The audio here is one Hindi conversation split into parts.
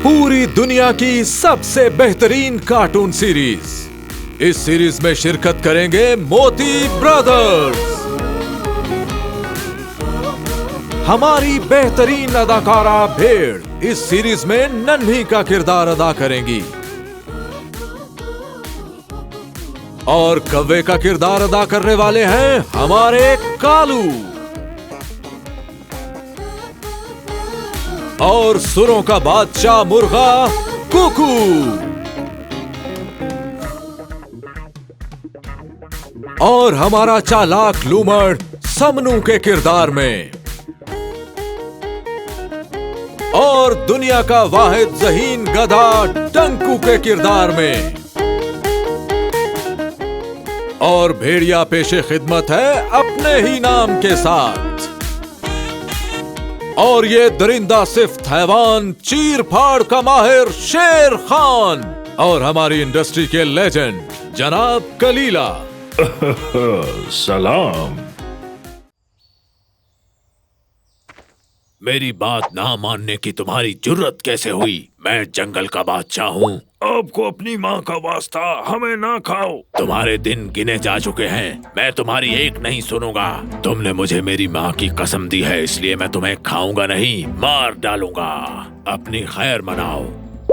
पूरी दुनिया की सबसे बेहतरीन कार्टून सीरीज। इस सीरीज में शिरकत करेंगे मोती ब्रदर्स। हमारी बेहतरीन अदाकारा भेड़ इस सीरीज में नन्ही का किरदार अदा करेंगी और कव्वे का किरदार अदा करने वाले हैं हमारे कालू। और सुरों का बादशाह मुर्गा कुकू। और हमारा चालाक लूमड़ समनू के किरदार में। और दुनिया का वाहिद ज़हीन गधा टंकू के किरदार में। और भेड़िया पेशे खिदमत है अपने ही नाम के साथ। और ये दरिंदा सिफ्त हैवान चीर फाड़ का माहिर शेर खान। और हमारी इंडस्ट्री के लेजेंड जनाब कलीला। सलाम। मेरी बात ना मानने की तुम्हारी जुर्रत कैसे हुई? मैं जंगल का बादशाह हूँ। आपको अपनी माँ का वास्ता हमें ना खाओ। तुम्हारे दिन गिने जा चुके हैं। मैं तुम्हारी एक नहीं सुनूंगा। तुमने मुझे मेरी माँ की कसम दी है, इसलिए मैं तुम्हें खाऊंगा नहीं, मार डालूंगा। अपनी खैर मनाओ।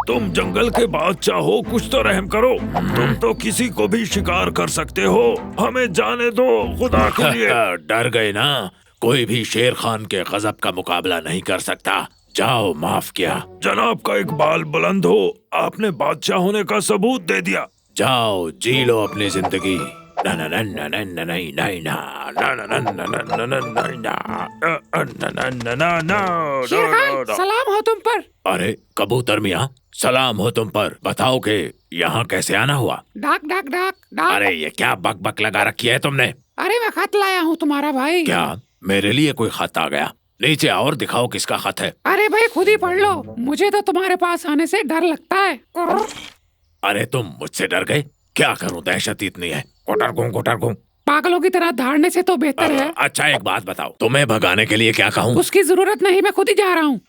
तुम जंगल के बादशाह हो, कुछ तो रहम करो। तुम तो किसी को भी शिकार कर सकते हो, हमें जाने दो खुदा के लिए। डर गए ना? कोई भी शेर खान के गजब का मुकाबला नहीं कर सकता। जाओ, माफ किया। जनाब का इकबाल बुलंद हो, आपने बादशाह होने का सबूत दे दिया। जाओ जी लो अपनी जिंदगी। शेर खान, सलाम हो तुम पर। अरे कबूतर मियाँ, सलाम हो तुम पर। बताओ कि यहाँ कैसे आना हुआ? डाक डाक डाक डाक। अरे ये क्या बक बक लगा रखी है तुमने? अरे मैं खत लाया हूँ तुम्हारा भाई। क्या मेरे लिए कोई खत आ गया? नीचे आओ और दिखाओ किसका खत है। अरे भाई खुद ही पढ़ लो, मुझे तो तुम्हारे पास आने से डर लगता है। अरे तुम मुझसे डर गए? क्या करूं, दहशत इतनी है। कोटर गूं। पागलों की तरह धाड़ने से तो बेहतर है। अच्छा एक बात बताओ, तुम्हें भगाने के लिए क्या कहूँ? उसकी जरूरत नहीं, मैं खुद ही जा रहा हूँ।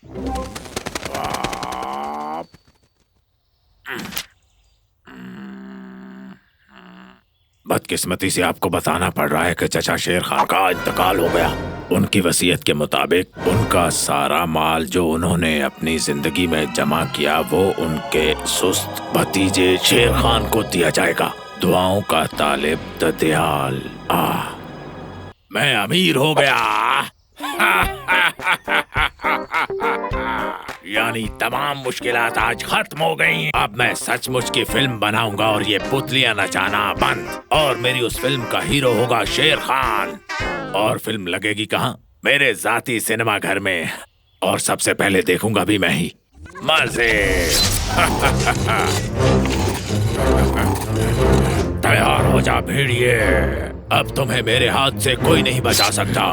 बदकिस्मती से आपको बताना पड़ रहा है कि चचा शेर खान का इंतकाल हो गया। उनकी वसीयत के मुताबिक उनका सारा माल जो उन्होंने अपनी जिंदगी में जमा किया वो उनके सुस्त भतीजे शेर खान को दिया जाएगा। दुआओं का तालिब ददयाल। मैं अमीर हो गया। यानी तमाम मुश्किलात आज खत्म हो गई। अब मैं सचमुच की फिल्म बनाऊंगा और ये पुतलियां नचाना बंद। और मेरी उस फिल्म का हीरो होगा शेर खान। और फिल्म लगेगी कहाँ? मेरे जाती सिनेमा घर में। और सबसे पहले देखूंगा भी मैं ही। मजे। तैयार हो जा भेड़िए, अब तुम्हें मेरे हाथ से कोई नहीं बचा सकता।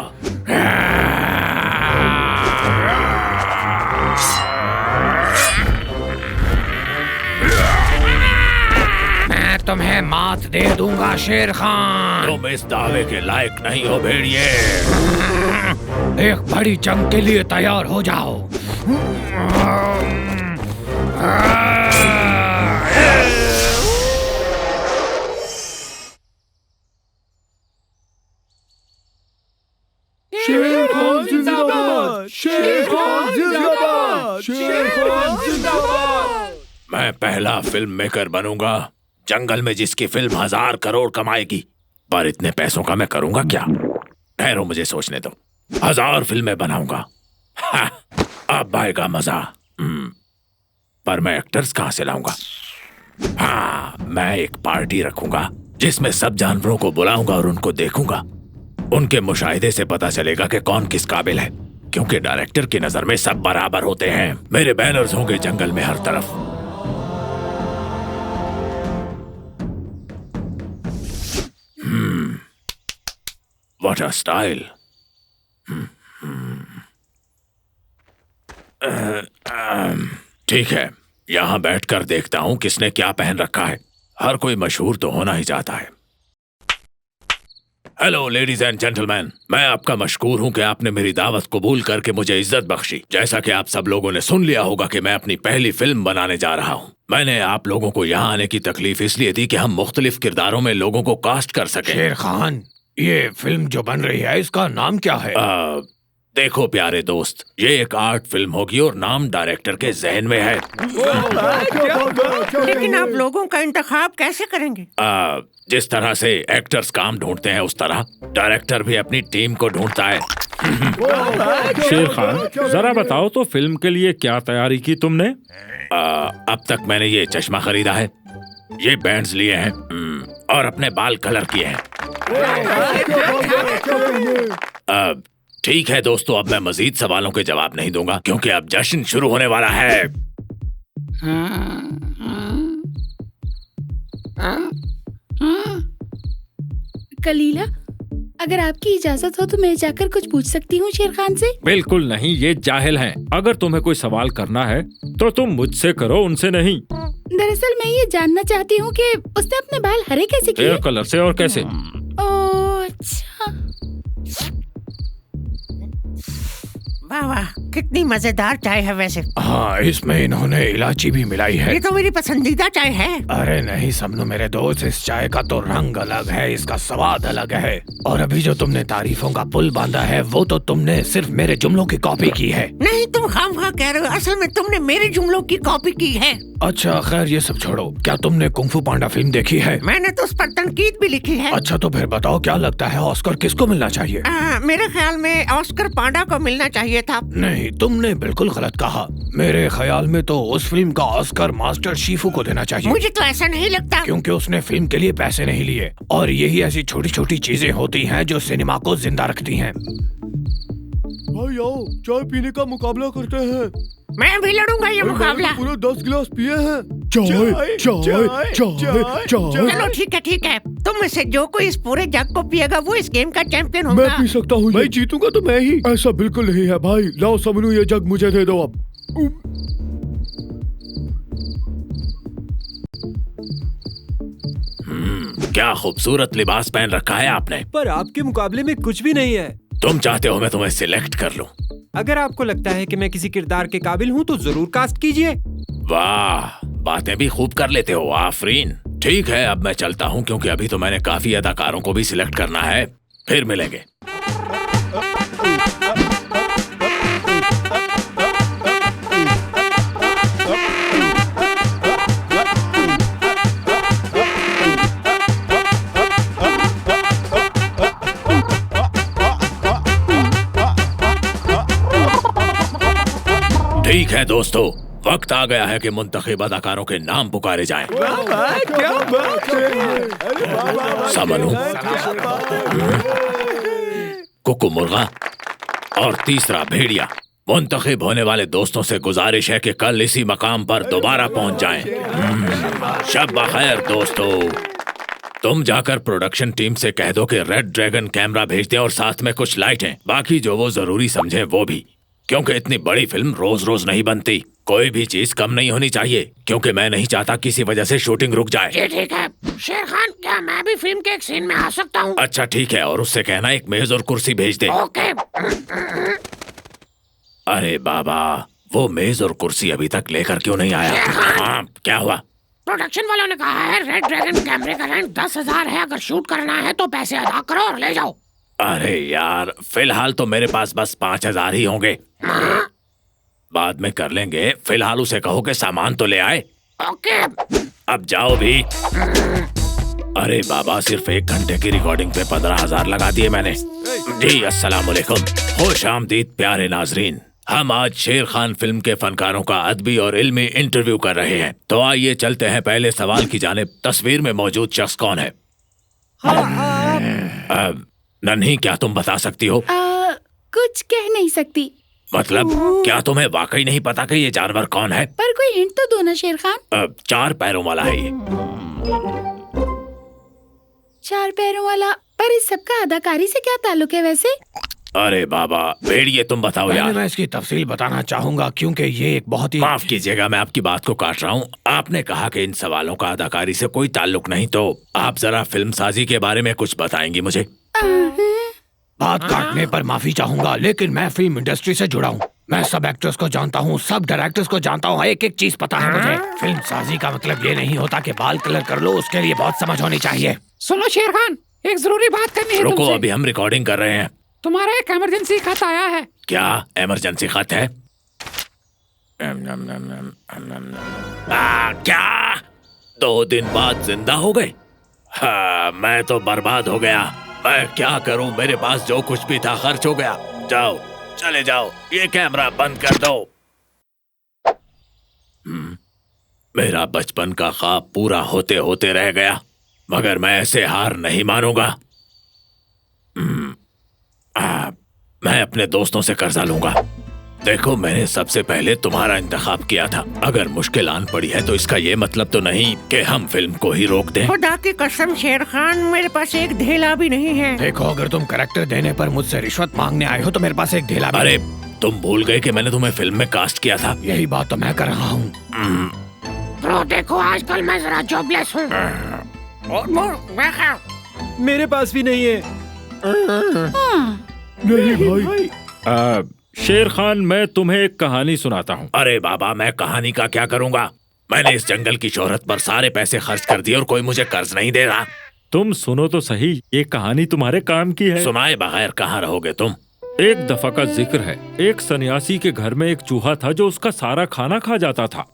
मैं तुम्हें मात दे दूंगा शेर खान। तुम इस दावे के लायक नहीं हो भेड़िए। एक बड़ी जंग के लिए तैयार हो जाओ। शेर खान जिंदाबाद! शेर खान जिंदाबाद! शेर खान जिंदाबाद! मैं पहला फिल्म मेकर बनूंगा जंगल में जिसकी फिल्म 1000 करोड़ कमाएगी। पर इतने पैसों का मैं करूंगा क्या? ठहरो, मुझे सोचने दो। 1000 फिल्में बनाऊंगा। अब आएगा मजा। पर मैं एक्टर्स कहां से लाऊंगा? हाँ, मैं एक पार्टी रखूंगा जिसमें सब जानवरों को बुलाऊंगा और उनको देखूंगा। उनके मुशाहिदे से पता चलेगा कि कौन किस काबिल है, क्योंकि डायरेक्टर की नजर में सब बराबर होते हैं। मेरे बैनर्स होंगे जंगल में हर तरफ। What a style. ठीक है, यहाँ बैठकर देखता हूँ किसने क्या पहन रखा है। हर कोई मशहूर तो होना ही चाहता है। हेलो लेडीज एंड जेंटलमैन, मैं आपका मशकूर हूँ कि आपने मेरी दावत कबूल करके मुझे इज्जत बख्शी। जैसा कि आप सब लोगों ने सुन लिया होगा कि मैं अपनी पहली फिल्म बनाने जा रहा हूँ। मैंने आप लोगों को यहाँ आने की तकलीफ इसलिए दी कि हम मुख्तलिफ किरदारों में लोगों को कास्ट कर सकें। शेर खान, ये फिल्म जो बन रही है इसका नाम क्या है? देखो प्यारे दोस्त, ये एक आर्ट फिल्म होगी और नाम डायरेक्टर के जहन में है। लेकिन आप लोगों का इंतखाब कैसे करेंगे? जिस तरह से एक्टर्स काम ढूंढते हैं उस तरह डायरेक्टर भी अपनी टीम को ढूंढता है। शेर खान, जरा बताओ तो फिल्म के लिए क्या तैयारी की तुमने? अब तक मैंने ये चश्मा खरीदा है, ये बैंड्स लिए हैं और अपने बाल कलर किए हैं। ठीक है दोस्तों, अब मैं मजीद सवालों के जवाब नहीं दूंगा क्योंकि अब जश्न शुरू होने वाला है। कलीला, अगर आपकी इजाजत हो तो मैं जाकर कुछ पूछ सकती हूँ शेर खान से? बिल्कुल नहीं, ये जाहिल हैं। अगर तुम्हें कोई सवाल करना है तो तुम मुझसे करो, उनसे नहीं। दरअसल मैं ये जानना चाहती हूँ कि उसने अपने बाल हरे कैसे किए? हेयर कलर से। और कैसे? ओह अच्छा। वाह वाह, कितनी मजेदार चाय है वैसे। हाँ, इसमें इन्होंने इलायची भी मिलाई है। ये तो मेरी पसंदीदा चाय है। अरे नहीं समनू मेरे दोस्त, इस चाय का तो रंग अलग है, इसका स्वाद अलग है। और अभी जो तुमने तारीफों का पुल बांधा है वो तो तुमने सिर्फ मेरे जुमलों की कॉपी की है। नहीं, तुम खामखा कह रहे हो, असल में तुमने मेरे जुमलों की कॉपी की है। अच्छा खैर ये सब छोड़ो, क्या तुमने कुंफू पांडा फिल्म देखी है? मैंने तो उस पर तनकीद भी लिखी है। अच्छा तो फिर बताओ, क्या लगता है ऑस्कर किसको मिलना चाहिए? मेरे ख्याल में ऑस्कर पांडा को मिलना चाहिए था। नहीं, तुमने बिल्कुल गलत कहा। मेरे ख्याल में तो उस फिल्म का ऑस्कर मास्टर शीफू को देना चाहिए। मुझे तो ऐसा नहीं लगता, क्योंकि उसने फिल्म के लिए पैसे नहीं लिए और यही ऐसी छोटी छोटी चीजें होती हैं जो सिनेमा को जिंदा रखती हैं। भाई आओ, चाय पीने का मुकाबला करते हैं। मैं भी लड़ूंगा ये मुकाबला। पूरे 10 गिलास पिए हैं। चाय चाय चाय। चलो ठीक है, तुम में से जो कोई इस पूरे जग को पिएगा वो इस गेम का चैंपियन होगा। मैं पी सकता हूँ। मैं जीतूंगा तो मैं ही। ऐसा बिल्कुल नहीं है भाई। लाओ समनू, ये जग मुझे दे दो अब। क्या खूबसूरत लिबास पहन रखा है आपने। पर आपके मुकाबले में कुछ भी नहीं है। तुम चाहते हो मैं तुम्हें सिलेक्ट कर लूं? अगर आपको लगता है कि मैं किसी किरदार के काबिल हूँ तो जरूर कास्ट कीजिए। वाह, बातें भी खूब कर लेते हो, आफरीन। ठीक है, अब मैं चलता हूँ क्योंकि अभी तो मैंने काफी अदाकारों को भी सिलेक्ट करना है। फिर मिलेंगे। ठीक है दोस्तों, वक्त आ गया है कि मुंतखब अदाकारों के नाम पुकारे जाएं। समनू, कुकु मुर्गा और तीसरा भेड़िया। मुंतखब होने वाले दोस्तों से गुजारिश है कि कल इसी मकाम पर दोबारा पहुंच जाएं। शब बखैर दोस्तों। तुम जाकर प्रोडक्शन टीम से कह दो कि रेड ड्रैगन कैमरा भेज दें और साथ में कुछ लाइटें, बाकी जो वो जरूरी समझे वो भी, क्योंकि इतनी बड़ी फिल्म रोज रोज नहीं बनती। कोई भी चीज कम नहीं होनी चाहिए क्योंकि मैं नहीं चाहता किसी वजह से शूटिंग रुक जाए। जी ठीक है। शेर खान, क्या मैं भी फिल्म के एक सीन में आ सकता हूँ? अच्छा ठीक है, और उससे कहना एक मेज और कुर्सी भेज दे। ओके। अरे बाबा, वो मेज और कुर्सी अभी तक लेकर क्यों नहीं आया? हाँ, क्या हुआ? प्रोडक्शन वालों ने कहा है रेड ड्रैगन कैमरे का रेंट 10,000 है। अगर शूट करना है तो पैसे अदा करो और ले जाओ। अरे यार, फिलहाल तो मेरे पास बस 5,000 ही होंगे। बाद में कर लेंगे। फिलहाल उसे कहो कि सामान तो ले आए। ओके। अब जाओ भी। अरे बाबा, सिर्फ 1 घंटे की रिकॉर्डिंग पे 15,000 लगा दिए मैंने। जी अस्सलाम वालेकुम, खुश आमदीद प्यारे नाजरीन। हम आज शेर खान फिल्म के फनकारों का अदबी और इल्मी इंटरव्यू कर रहे हैं। तो आइए चलते हैं पहले सवाल की जानिब। तस्वीर में मौजूद शख्स कौन है? नन्ही, क्या तुम बता सकती हो? कुछ कह नहीं सकती। मतलब क्या तुम्हें वाकई नहीं पता कि ये जानवर कौन है? पर कोई हिंट तो दो ना शेर खान। 4 पैरों वाला है ये। 4 पैरों वाला? पर इस सबका अदाकारी से क्या ताल्लुक है वैसे? अरे बाबा भेड़िए, तुम बताओ पहले यार। मैं इसकी तफसील बताना चाहूंगा क्योंकि ये एक बहुत ही माफ कीजिएगा, मैं आपकी बात को काट रहा हूँ। आपने कहा कि इन सवालों का अदाकारी से कोई ताल्लुक नहीं, तो आप जरा फिल्म साजी के बारे में कुछ बताएंगी मुझे? बात काटने पर माफी चाहूंगा, लेकिन मैं फिल्म इंडस्ट्री से जुड़ा हूँ। मैं सब एक्टर्स को जानता हूँ, सब डायरेक्टर्स को जानता हूँ, एक एक चीज पता है मुझे। फिल्म साजी का मतलब ये नहीं होता कि बाल कलर कर लो, उसके लिए बहुत समझ होनी चाहिए। सुनो शेर खान, एक जरूरी बात करनी है रुको, तुमसे। अभी हम रिकॉर्डिंग कर रहे हैं। तुम्हारा एक इमरजेंसी खत आया है। क्या इमरजेंसी खत है? क्या 2 दिन बाद जिंदा हो गए? हाँ, मैं तो बर्बाद हो गया। मैं क्या करूं, मेरे पास जो कुछ भी था खर्च हो गया। जाओ, चले जाओ, ये कैमरा बंद कर दो। मेरा बचपन का ख्वाब पूरा होते होते रह गया, मगर मैं ऐसे हार नहीं मानूंगा। मैं अपने दोस्तों से कर्जा लूंगा। देखो, मैंने सबसे पहले तुम्हारा इंतखाब किया था। अगर मुश्किल आन पड़ी है तो इसका ये मतलब तो नहीं कि हम फिल्म को ही रोक दें। खुदा की कसम शेर खान, मेरे पास एक ढेला भी नहीं है। देखो, अगर तुम कैरेक्टर देने पर मुझसे रिश्वत मांगने आए हो तो मेरे पास एक ढेला भी अरे, नहीं। तुम भूल गए कि मैंने तुम्हें फिल्म में कास्ट किया था। यही बात तो मैं कर रहा हूँ। ब्रो देखो, आजकल मैं जरा जॉबलेस हूँ। मेरे पास भी नहीं है। नहीं भाई। शेर खान, मैं तुम्हें एक कहानी सुनाता हूँ। अरे बाबा, मैं कहानी का क्या करूँगा? मैंने इस जंगल की शोहरत पर सारे पैसे खर्च कर दिए और कोई मुझे कर्ज नहीं दे रहा। तुम सुनो तो सही, ये कहानी तुम्हारे काम की है। सुनाए बगैर कहाँ रहोगे तुम? एक दफा का जिक्र है, एक सन्यासी के घर में एक चूहा था जो उसका सारा खाना खा जाता था।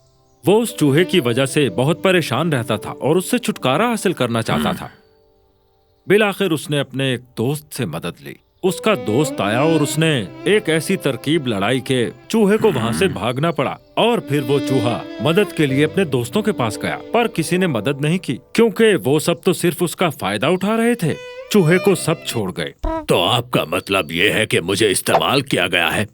वो उस चूहे की वजह से बहुत परेशान रहता था और उससे छुटकारा हासिल करना चाहता था। बिलाखिर उसने अपने एक दोस्त से मदद ली। उसका दोस्त आया और उसने एक ऐसी तरकीब लड़ाई के चूहे को वहाँ से भागना पड़ा, और फिर वो चूहा मदद के लिए अपने दोस्तों के पास गया, पर किसी ने मदद नहीं की क्योंकि वो सब तो सिर्फ उसका फायदा उठा रहे थे। चूहे को सब छोड़ गए। तो आपका मतलब ये है कि मुझे इस्तेमाल किया गया है?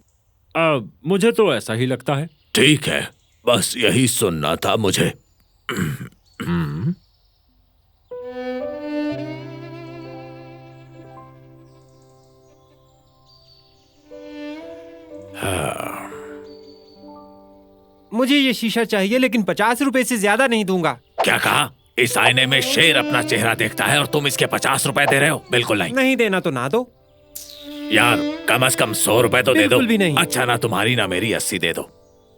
मुझे तो ऐसा ही लगता है। ठीक है, बस यही सुनना था मुझे। मुझे ये शीशा चाहिए, लेकिन 50 रुपए से ज्यादा नहीं दूंगा। क्या कहा? इस आईने में शेर अपना चेहरा देखता है और तुम इसके 50 रुपए दे रहे हो? बिल्कुल नहीं। नहीं देना तो ना दो। यार, कम से कम 100 रुपए तो दे दो। बिल्कुल भी नहीं। अच्छा, ना तुम्हारी ना मेरी 80 दे दो।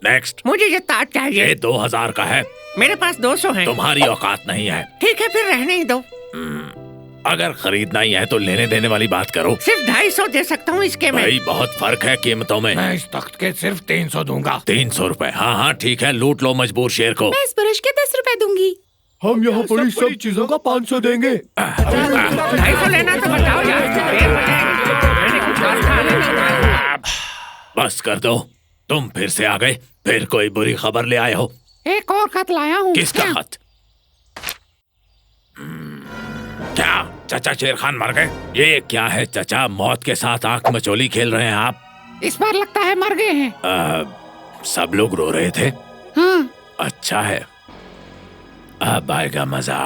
नेक्स्ट। मुझे ये ताज चाहिए। ये 2000 का है। मेरे पास 200 है। तुम्हारी औकात नहीं है। ठीक है, फिर रहने ही दो। अगर खरीदना ही है तो लेने देने वाली बात करो। सिर्फ 250 दे सकता हूँ इसके में। भाई, बहुत फर्क है कीमतों में। मैं इस तख्त के सिर्फ 300 दूंगा। 300 रुपए? हाँ हाँ ठीक है, लूट लो मजबूर शेर को। मैं इस ब्रश के 10 रुपए दूंगी। हम यहाँ पड़ी सब चीजों का 500 देंगे। 250 लेना तो बताओ यार। मैंने कुछ और खा लिया। बस कर दो, तुम फिर से आ गए। फिर कोई बुरी खबर ले आए हो? एक और खत लाया हूँ। किसका खत? क्या चाचा शेर खान मर गए? ये क्या है चाचा, मौत के साथ आंख मचोली खेल रहे हैं आप? इस बार लगता है मर गए हैं। सब लोग रो रहे थे? हाँ। अच्छा है, अब आएगा मजा।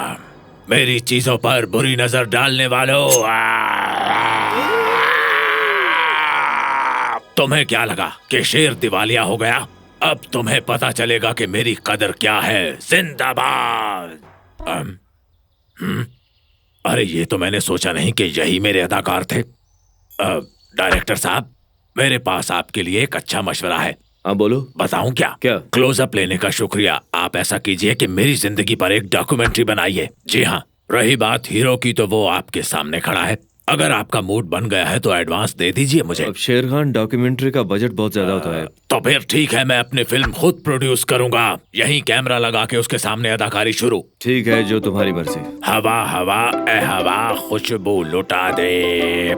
मेरी चीजों पर बुरी नजर डालने वालों, तुम्हें क्या लगा कि शेर दिवालिया हो गया? अब तुम्हें पता चलेगा कि मेरी कदर क्या है। जिंदाबाद। अरे, ये तो मैंने सोचा नहीं कि यही मेरे अदाकार थे। डायरेक्टर साहब, मेरे पास आपके लिए एक अच्छा मशवरा है। हाँ बोलो। बताऊं क्या? क्या? क्लोजअप लेने का शुक्रिया। आप ऐसा कीजिए कि मेरी जिंदगी पर एक डॉक्यूमेंट्री बनाइए। जी हाँ, रही बात हीरो की तो वो आपके सामने खड़ा है। अगर आपका मूड बन गया है तो एडवांस दे दीजिए मुझे। अब शेर खान, डॉक्यूमेंट्री का बजट बहुत ज्यादा होता है। तो फिर ठीक है, मैं अपनी फिल्म खुद प्रोड्यूस करूंगा। यहीं कैमरा लगा के उसके सामने अदाकारी शुरू। ठीक है, जो तुम्हारी मर्जी। हवा हवा ए हवा, खुशबू लुटा दे।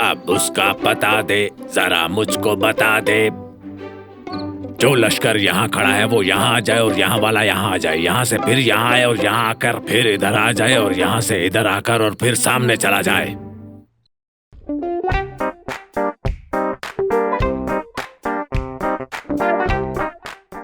अब उसका पता दे, जरा मुझको बता दे। जो लश्कर यहाँ खड़ा है वो यहाँ आ जाए और यहाँ वाला यहाँ आ जाए, यहाँ से फिर यहाँ आए और यहाँ आकर फिर इधर आ जाए और यहाँ से इधर आकर और फिर सामने चला जाए।